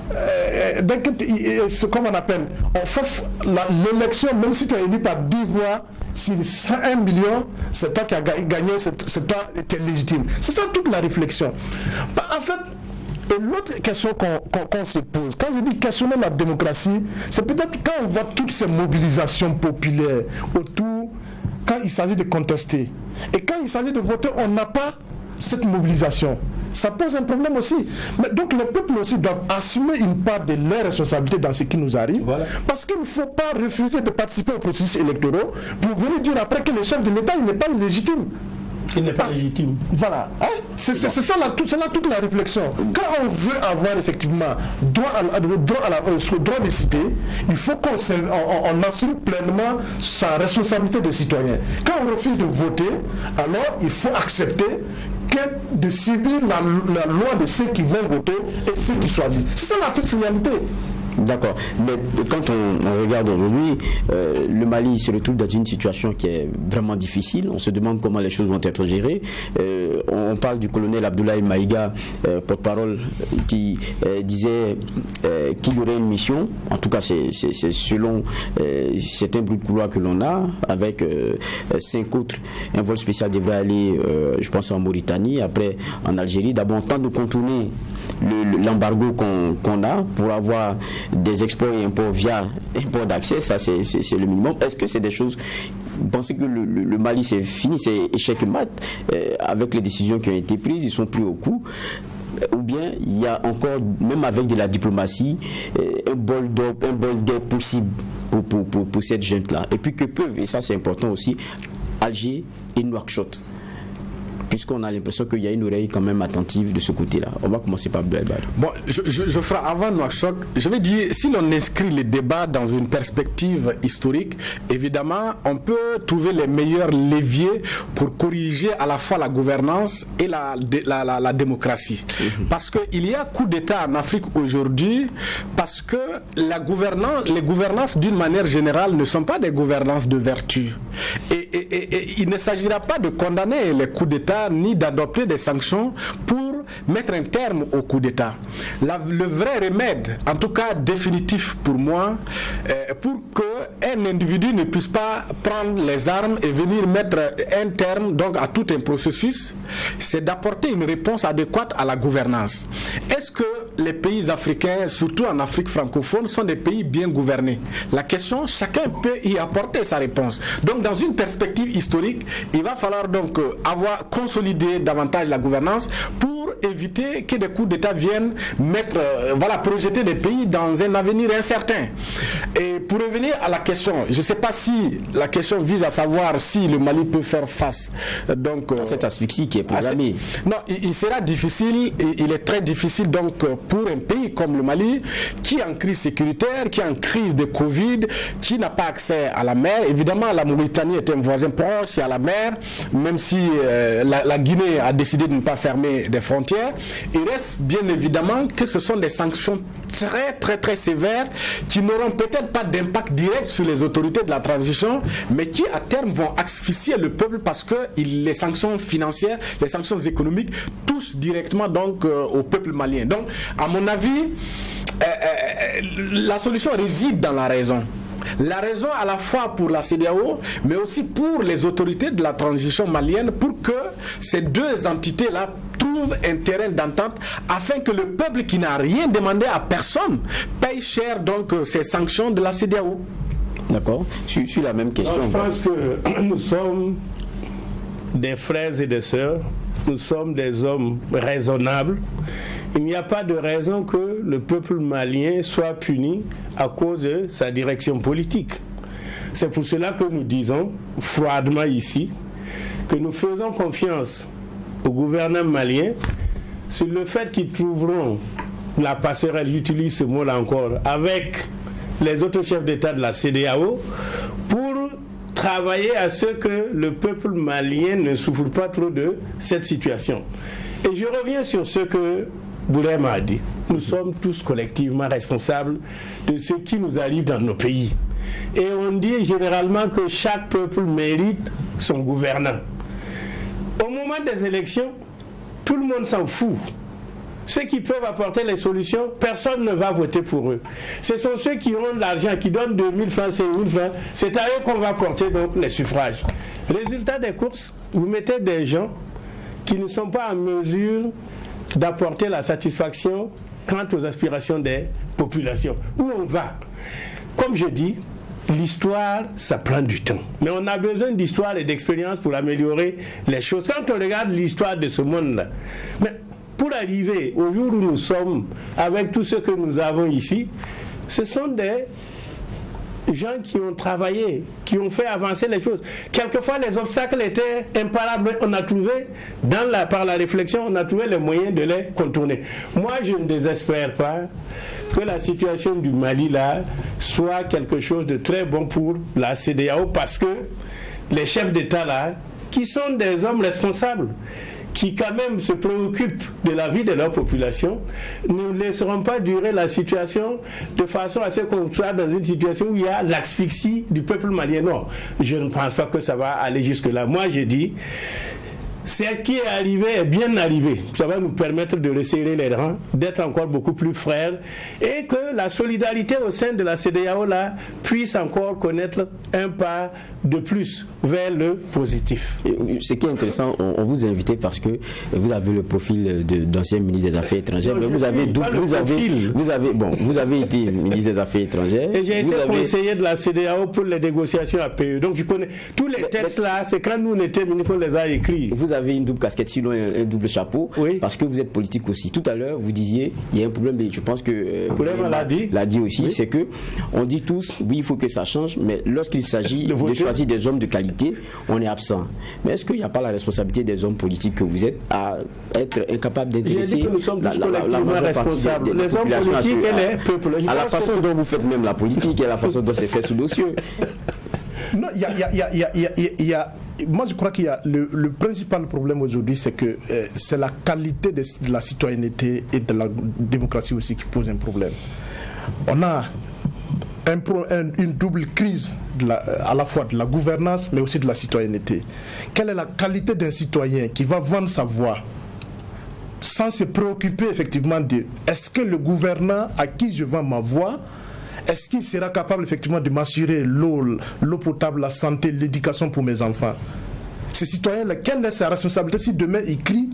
comme on appelle, on fait l'élection, même si tu es élu par 10 voix, sur 101 millions, c'est toi qui as gagné, c'est toi qui es légitime. C'est ça toute la réflexion. En fait, et l'autre question qu'on se pose, quand je dis questionner la démocratie, c'est peut-être quand on voit toutes ces mobilisations populaires autour, quand il s'agit de contester. Et quand il s'agit de voter, on n'a pas cette mobilisation. Ça pose un problème aussi. Mais donc les peuples aussi doivent assumer une part de leurs responsabilités dans ce qui nous arrive. Voilà. Parce qu'il ne faut pas refuser de participer au processus électoral pour venir dire après que le chef de l'État il n'est pas illégitime. Il n'est pas légitime. Voilà. Hein? C'est ça toute la réflexion. Quand on veut avoir effectivement droit de cité, il faut qu'on assume pleinement sa responsabilité de citoyen. Quand on refuse de voter, alors il faut accepter de subir la loi de ceux qui vont voter et ceux qui choisissent. C'est ça la toute réalité. D'accord. Mais quand on regarde aujourd'hui, le Mali se retrouve dans une situation qui est vraiment difficile. On se demande comment les choses vont être gérées. On parle du colonel Abdoulaye Maïga, porte-parole, qui disait qu'il y aurait une mission. En tout cas, c'est selon certains bruits de couloir que l'on a, avec 5 autres. Un vol spécial devrait aller, je pense, en Mauritanie, après en Algérie. D'abord, on tente de contourner l'embargo qu'on a pour avoir des exports et imports via import d'accès. Ça, c'est le minimum. Est-ce que c'est des choses... Vous pensez que le Mali, c'est fini, c'est échec mat avec les décisions qui ont été prises, ils sont pris au coup? Ou bien il y a encore, même avec de la diplomatie, un bol d'air possible pour cette junte-là? Et puis que peuvent, et ça c'est important aussi, Alger et Nouakchott, puisqu'on a l'impression qu'il y a une oreille quand même attentive de ce côté-là. On va commencer par Blaibal. Bon, je ferai avant Nouakchott, je vais dire, si l'on inscrit les débats dans une perspective historique, évidemment, on peut trouver les meilleurs leviers pour corriger à la fois la gouvernance et la démocratie. Parce qu'il y a coup d'État en Afrique aujourd'hui, parce que les gouvernances d'une manière générale ne sont pas des gouvernances de vertu. Et il ne s'agira pas de condamner les coups d'État ni d'adopter des sanctions pour mettre un terme au coup d'État. Le vrai remède, en tout cas définitif pour moi, pour qu'un individu ne puisse pas prendre les armes et venir mettre un terme donc à tout un processus, c'est d'apporter une réponse adéquate à la gouvernance. Est-ce que les pays africains, surtout en Afrique francophone, sont des pays bien gouvernés? La question, chacun peut y apporter sa réponse. Donc dans une perspective historique, il va falloir donc consolider davantage la gouvernance pour éviter que des coups d'État viennent projeter des pays dans un avenir incertain. Et pour revenir à la question, je ne sais pas si la question vise à savoir si le Mali peut faire face donc cette asphyxie qui est programmée. Non, il sera difficile, il est très difficile donc pour un pays comme le Mali qui est en crise sécuritaire, qui est en crise de Covid, qui n'a pas accès à la mer. Évidemment, la Mauritanie est un voisin proche à la mer, même si la Guinée a décidé de ne pas fermer des frontières. Il reste bien évidemment que ce sont des sanctions très très très sévères qui n'auront peut-être pas d'impact direct sur les autorités de la transition, mais qui à terme vont asphyxier le peuple parce que les sanctions financières, les sanctions économiques touchent directement donc au peuple malien. Donc à mon avis, la solution réside dans la raison. La raison à la fois pour la CEDEAO, mais aussi pour les autorités de la transition malienne, pour que ces deux entités-là trouvent un terrain d'entente afin que le peuple qui n'a rien demandé à personne paye cher donc ces sanctions de la CEDEAO. D'accord. Sur la même question. Alors, je pense que nous sommes des frères et des sœurs, nous sommes des hommes raisonnables. Il n'y a pas de raison que le peuple malien soit puni à cause de sa direction politique. C'est pour cela que nous disons froidement ici que nous faisons confiance au gouvernement malien sur le fait qu'ils trouveront la passerelle, j'utilise ce mot-là encore, avec les autres chefs d'État de la CEDEAO pour travailler à ce que le peuple malien ne souffre pas trop de cette situation. Et je reviens sur ce que Boulem a dit. Nous sommes tous collectivement responsables de ce qui nous arrive dans nos pays. Et on dit généralement que chaque peuple mérite son gouvernant. Au moment des élections, tout le monde s'en fout. Ceux qui peuvent apporter les solutions, personne ne va voter pour eux. Ce sont ceux qui ont de l'argent, qui donnent 2000 francs, 5000 francs. C'est à eux qu'on va porter donc les suffrages. Résultat des courses, vous mettez des gens qui ne sont pas en mesure d'apporter la satisfaction quant aux aspirations des populations. Où on va? Comme je dis, l'histoire, ça prend du temps. Mais on a besoin d'histoire et d'expérience pour améliorer les choses. Quand on regarde l'histoire de ce monde-là, mais pour arriver au jour où nous sommes, avec tout ce que nous avons ici, ce sont des gens qui ont travaillé, qui ont fait avancer les choses. Quelquefois, les obstacles étaient imparables. On a trouvé, par la réflexion, on a trouvé les moyens de les contourner. Moi, je ne désespère pas que la situation du Mali, là, soit quelque chose de très bon pour la CEDEAO, parce que les chefs d'État, là, qui sont des hommes responsables, qui quand même se préoccupent de la vie de leur population, ne laisseront pas durer la situation de façon à ce qu'on soit dans une situation où il y a l'asphyxie du peuple malien. Non, je ne pense pas que ça va aller jusque-là. Moi, je dis, ce qui est arrivé est bien arrivé. Ça va nous permettre de resserrer les rangs, d'être encore beaucoup plus frères, et que la solidarité au sein de la CEDEAO là puisse encore connaître un pas de plus vers le positif. Ce qui est intéressant, on vous a invité parce que vous avez le profil d'ancien ministre des Affaires étrangères, mais vous avez été ministre des Affaires étrangères. Et j'ai été conseiller de la CEDEAO pour les négociations APE. Donc je connais tous les textes là, c'est quand nous on était ministre qu'on les a écrits. Vous avez une double casquette, sinon un double chapeau, oui. Parce que vous êtes politique aussi. Tout à l'heure, vous disiez, il y a un problème, et je pense que l'a dit aussi, oui. C'est que on dit tous, oui, il faut que ça change, mais lorsqu'il s'agit de choisir des hommes de qualité, on est absent. Mais est-ce qu'il n'y a pas la responsabilité des hommes politiques que vous êtes à être incapable d'intéresser la majeure partie des hommes politiques et les peuples à la façon dont vous faites même la politique et à la façon dont c'est fait sous nos cieux? Non, il y a moi, je crois qu'il y a le principal problème aujourd'hui, c'est que c'est la qualité de la citoyenneté et de la démocratie aussi qui pose un problème. On a une double crise à la fois de la gouvernance, mais aussi de la citoyenneté. Quelle est la qualité d'un citoyen qui va vendre sa voix sans se préoccuper effectivement de est-ce que le gouvernant à qui je vends ma voix, est-ce qu'il sera capable effectivement de m'assurer l'eau potable, la santé, l'éducation pour mes enfants? Ces citoyens-là, quelle est sa responsabilité si demain il crie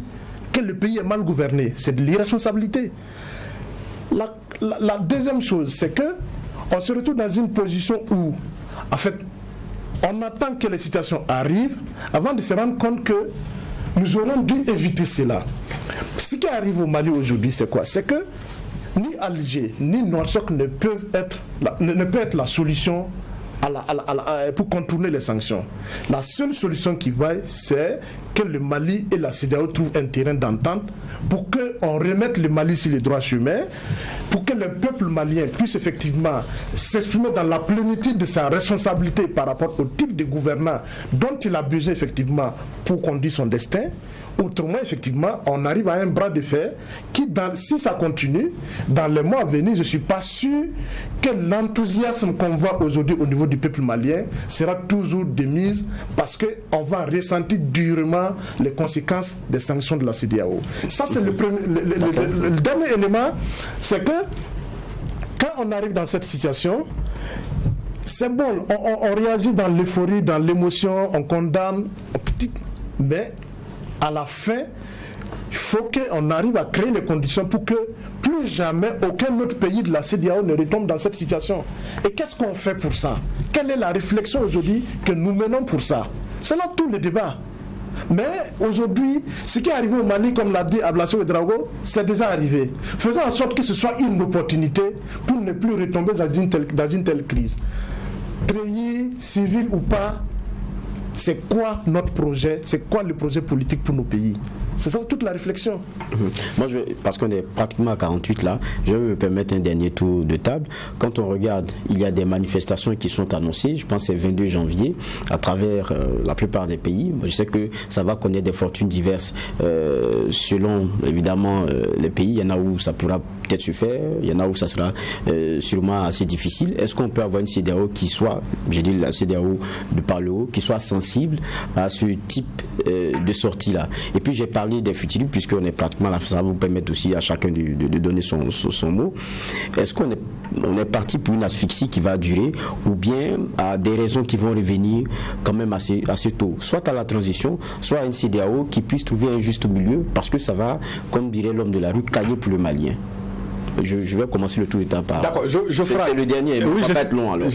que le pays est mal gouverné? C'est de l'irresponsabilité. La deuxième chose, c'est que on se retrouve dans une position où, en fait, on attend que les situations arrivent avant de se rendre compte que nous aurions dû éviter cela. Ce qui arrive au Mali aujourd'hui, c'est quoi? C'est que ni Alger, ni Nouakchott ne peut être la solution pour contourner les sanctions. La seule solution qui vaille, c'est que le Mali et la CEDEAO trouvent un terrain d'entente pour qu'on remette le Mali sur les droits chemins, pour que le peuple malien puisse effectivement s'exprimer dans la plénitude de sa responsabilité par rapport au type de gouvernant dont il a besoin effectivement pour conduire son destin. Autrement, effectivement, on arrive à un bras de fer qui, si ça continue, dans les mois à venir, je ne suis pas sûr que l'enthousiasme qu'on voit aujourd'hui au niveau du peuple malien sera toujours de mise parce qu'on va ressentir durement les conséquences des sanctions de la CEDEAO. Ça, c'est le dernier élément, c'est que quand on arrive dans cette situation, c'est bon, on réagit dans l'euphorie, dans l'émotion, on condamne, mais à la fin, il faut qu'on arrive à créer les conditions pour que plus jamais aucun autre pays de la CEDEAO ne retombe dans cette situation. Et qu'est-ce qu'on fait pour ça? Quelle est la réflexion aujourd'hui que nous menons pour ça? C'est là tout le débat. Mais aujourd'hui, ce qui est arrivé au Mali, comme l'a dit Ablassio Ouedraogo, c'est déjà arrivé. Faisons en sorte que ce soit une opportunité pour ne plus retomber dans une telle crise. Treillis, civil ou pas, c'est quoi notre projet? C'est quoi le projet politique pour nos pays? C'est ça toute la réflexion. Moi, parce qu'on est pratiquement à 48 là, je vais me permettre un dernier tour de table. Quand on regarde, il y a des manifestations qui sont annoncées, je pense que c'est 22 janvier, à travers la plupart des pays. Moi, je sais que ça va connaître des fortunes diverses selon, évidemment, les pays. Il y en a où ça pourra peut-être se faire, il y en a où ça sera sûrement assez difficile. Est-ce qu'on peut avoir une CEDEAO qui soit, j'ai dit la CEDEAO de par le haut, qui soit sensible à ce type de sortie-là? Et puis j'ai parlé des futiles, puisqu'on est pratiquement là, ça va vous permettre aussi à chacun de donner son mot. Est-ce qu'on est parti pour une asphyxie qui va durer, ou bien à des raisons qui vont revenir quand même assez tôt, soit à la transition, soit à une CEDEAO qui puisse trouver un juste milieu, parce que ça va, comme dirait l'homme de la rue, cailler pour le Malien? Je vais commencer le tour d'étape par... D'accord, c'est le dernier, oui, va pas être long alors.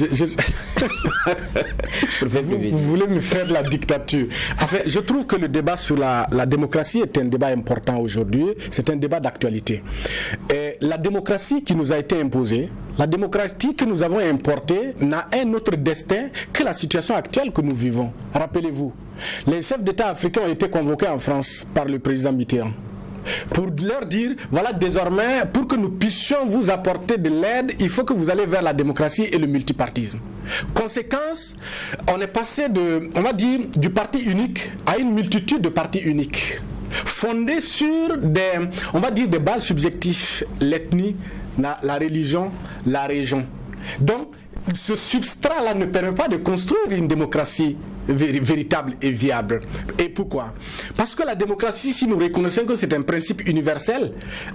Vous voulez me faire de la dictature. En fait, je trouve que le débat sur la démocratie est un débat important aujourd'hui. C'est un débat d'actualité. Et la démocratie qui nous a été imposée, la démocratie que nous avons importée n'a un autre destin que la situation actuelle que nous vivons. Rappelez-vous, les chefs d'État africains ont été convoqués en France par le président Mitterrand pour leur dire, voilà, désormais, pour que nous puissions vous apporter de l'aide, il faut que vous allez vers la démocratie et le multipartisme. Conséquence, on est passé du parti unique à une multitude de partis uniques, fondés sur des bases subjectives, l'ethnie, la religion, la région. Donc, ce substrat-là ne permet pas de construire une démocratie véritable et viable. Et pourquoi? Parce que la démocratie, si nous reconnaissons que c'est un principe universel,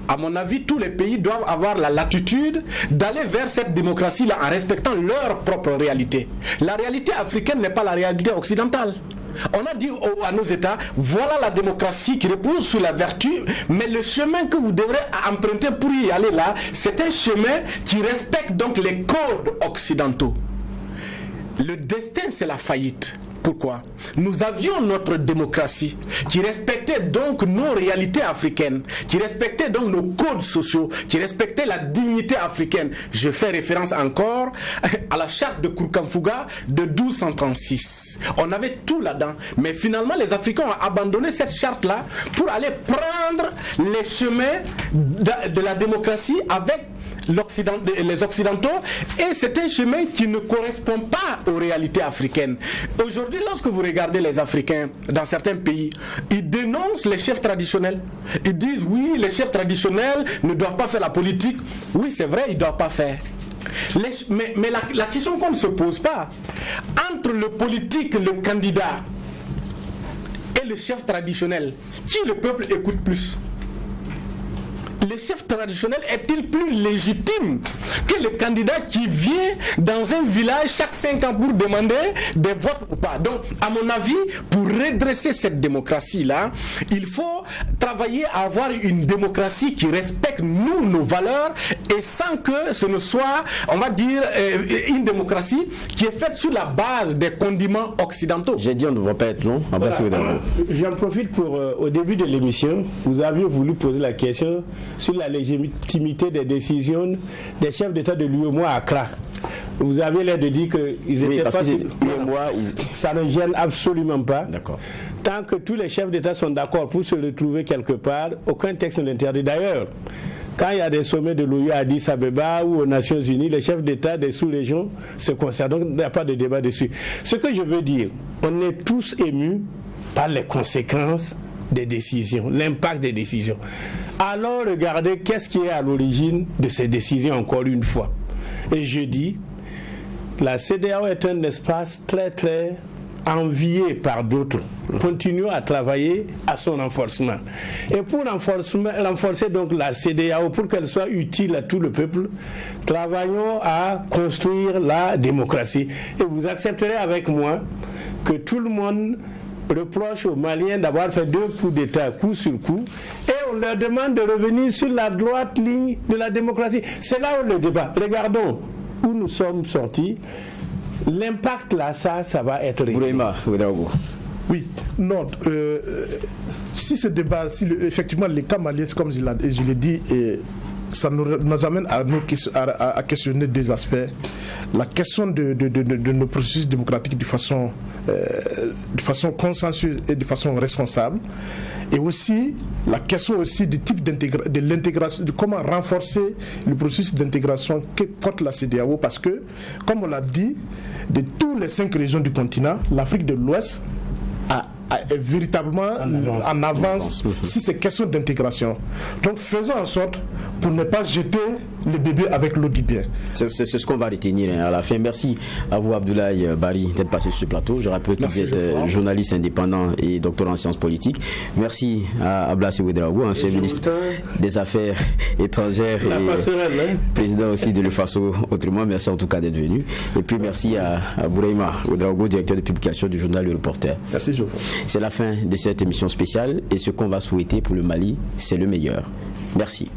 à mon avis, tous les pays doivent avoir la latitude d'aller vers cette démocratie-là en respectant leur propre réalité. La réalité africaine n'est pas la réalité occidentale. On a dit à nos États, voilà la démocratie qui repose sur la vertu, mais le chemin que vous devrez emprunter pour y aller là, c'est un chemin qui respecte donc les codes occidentaux. Le destin, c'est la faillite. Pourquoi? Nous avions notre démocratie qui respectait donc nos réalités africaines, qui respectait donc nos codes sociaux, qui respectait la dignité africaine. Je fais référence encore à la charte de Kourkanfouga de 1236. On avait tout là-dedans, mais finalement les Africains ont abandonné cette charte-là pour aller prendre les chemins de la démocratie avec les Occidentaux, et c'est un chemin qui ne correspond pas aux réalités africaines. Aujourd'hui, lorsque vous regardez les Africains dans certains pays, ils dénoncent les chefs traditionnels. Ils disent oui, les chefs traditionnels ne doivent pas faire la politique. Oui, c'est vrai, ils ne doivent pas faire. Mais la question qu'on ne se pose pas, entre le politique, le candidat et le chef traditionnel, qui le peuple écoute plus? Le chef traditionnel est-il plus légitime que le candidat qui vient dans un village chaque 5 ans pour demander des votes ou pas? Donc, à mon avis, pour redresser cette démocratie-là, il faut travailler à avoir une démocratie qui respecte nos valeurs, et sans que ce ne soit, on va dire, une démocratie qui est faite sur la base des condiments occidentaux. J'ai dit on ne va pas être long. Voilà. J'en profite pour, au début de l'émission, vous aviez voulu poser la question sur la légitimité des décisions des chefs d'État de l'UEMOA à Accra. Vous avez l'air de dire qu'ils étaient pas... Ça ne gêne absolument pas. D'accord. Tant que tous les chefs d'État sont d'accord pour se retrouver quelque part, aucun texte ne l'interdit. D'ailleurs, quand il y a des sommets de l'OUA à Addis Abeba ou aux Nations Unies, les chefs d'État des sous-régions se concernent. Donc il n'y a pas de débat dessus. Ce que je veux dire, on est tous émus par les conséquences des décisions, l'impact des décisions. Alors regardez qu'est-ce qui est à l'origine de ces décisions encore une fois. Et je dis, la CEDEAO est un espace très très envié par d'autres. Continuons à travailler à son renforcement. Et pour renforcer donc la CEDEAO, pour qu'elle soit utile à tout le peuple, travaillons à construire la démocratie. Et vous accepterez avec moi que tout le monde reproche aux Maliens d'avoir fait 2 coups d'État, coup sur coup, et on leur demande de revenir sur la droite ligne de la démocratie. C'est là où le débat. Regardons où nous sommes sortis. L'impact là, ça va être réglé. Oui, non. Si ce débat, effectivement les cas maliens, comme je l'ai dit, ça nous amène à questionner 2 aspects. La question de nos processus démocratiques de façon consensueuse et de façon responsable, et aussi la question aussi du type de l'intégration, de comment renforcer le processus d'intégration que porte la CEDEAO, parce que, comme on l'a dit, de tous les 5 régions du continent, l'Afrique de l'Ouest est véritablement en avance si c'est question d'intégration. Donc faisons en sorte pour ne pas jeter le bébé avec l'eau du bien. C'est ce qu'on va retenir à la fin. Merci à vous, Abdoulaye Bari, d'être passé sur ce plateau. Je rappelle que vous êtes journaliste indépendant et doctorant en sciences politiques. Merci à Ablassé Ouedraogo, ancien ministre des Affaires étrangères et président aussi de l'UFASO autrement. Merci en tout cas d'être venu. Et puis merci à Bouraima Ouedraogo, directeur de publication du journal Le Reporter. Merci, Geoffroy. C'est la fin de cette émission spéciale, et ce qu'on va souhaiter pour le Mali, c'est le meilleur. Merci.